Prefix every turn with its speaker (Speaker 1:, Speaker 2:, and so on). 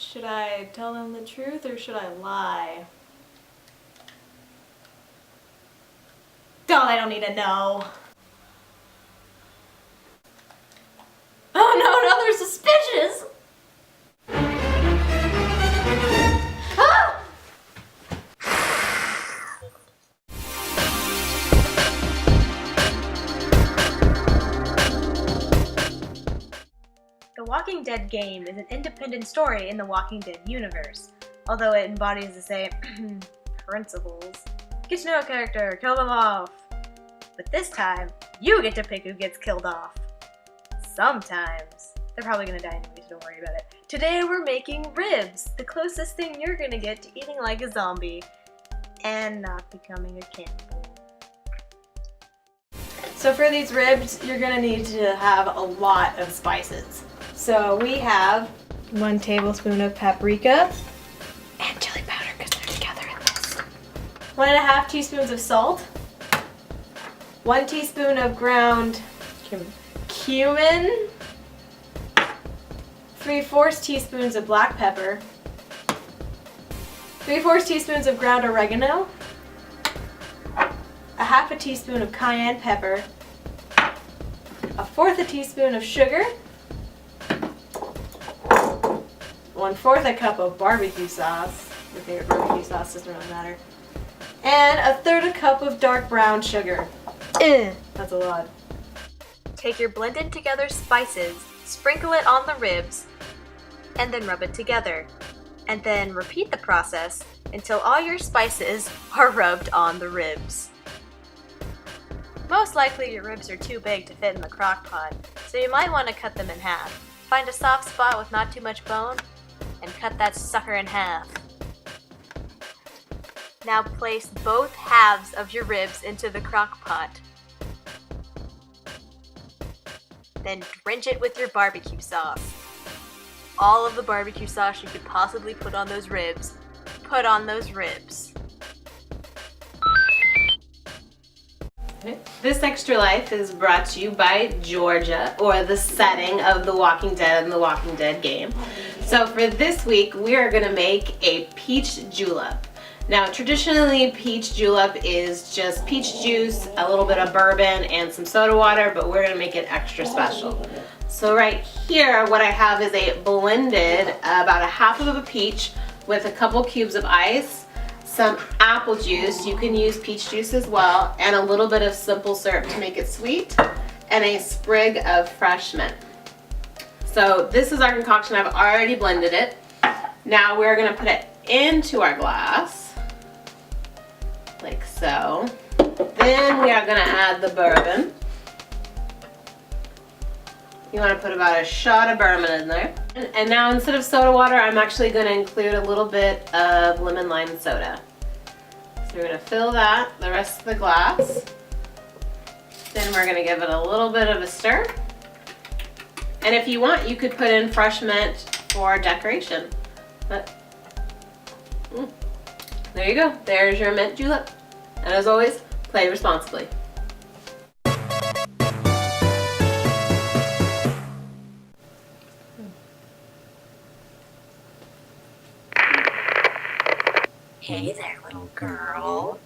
Speaker 1: Should I tell them the truth or should I lie? Oh, I don't need to know. Oh no, now they're suspicious! Ah!
Speaker 2: The Walking Dead game is an independent story in the Walking Dead universe, although it embodies the same principles. Get to know a character, kill them off. But this time, you get to pick who gets killed off. Sometimes. They're probably gonna die anyway, so don't worry about it. Today we're making ribs, the closest thing you're gonna get to eating like a zombie and not becoming a cannibal.
Speaker 1: So for these ribs, you're gonna need to have a lot of spices. So we have 1 tablespoon of paprika and chili powder because they're together in this. 1.5 teaspoons of salt. 1 teaspoon of ground cumin. 3/4 teaspoons of black pepper. 3/4 teaspoons of ground oregano. 1/2 teaspoon of cayenne pepper. 1/4 teaspoon of sugar. 1/4 cup of barbecue sauce. Your favorite barbecue sauce, doesn't really matter. And 1/3 cup of dark brown sugar. That's a lot.
Speaker 2: Take your blended together spices, sprinkle it on the ribs, and then rub it together. And then repeat the process until all your spices are rubbed on the ribs. Most likely your ribs are too big to fit in the crock pot, so you might want to cut them in half. Find a soft spot with not too much bone, and cut that sucker in half. Now place both halves of your ribs into the crock pot. Then drench it with your barbecue sauce. All of the barbecue sauce you could possibly put on those ribs. Put on those ribs.
Speaker 3: This Extra Life is brought to you by Georgia, or the setting of The Walking Dead and The Walking Dead game. So for this week, we are going to make a peach julep. Now, traditionally, peach julep is just peach juice, a little bit of bourbon, and some soda water, but we're going to make it extra special. So right here, what I have is a blended, about 1/2 of a peach with a couple cubes of ice, some apple juice, you can use peach juice as well, and a little bit of simple syrup to make it sweet, and a sprig of fresh mint. So this is our concoction. I've already blended it. Now we're going to put it into our glass, like so. Then we are going to add the bourbon. You want to put about a shot of bourbon in there. And now instead of soda water, I'm actually going to include a little bit of lemon lime soda. So we're going to fill that, the rest of the glass. Then we're going to give it a little bit of a stir. And if you want, you could put in fresh mint for decoration. But there you go. There's your mint julep. And as always, play responsibly.
Speaker 4: Hey there, little girl.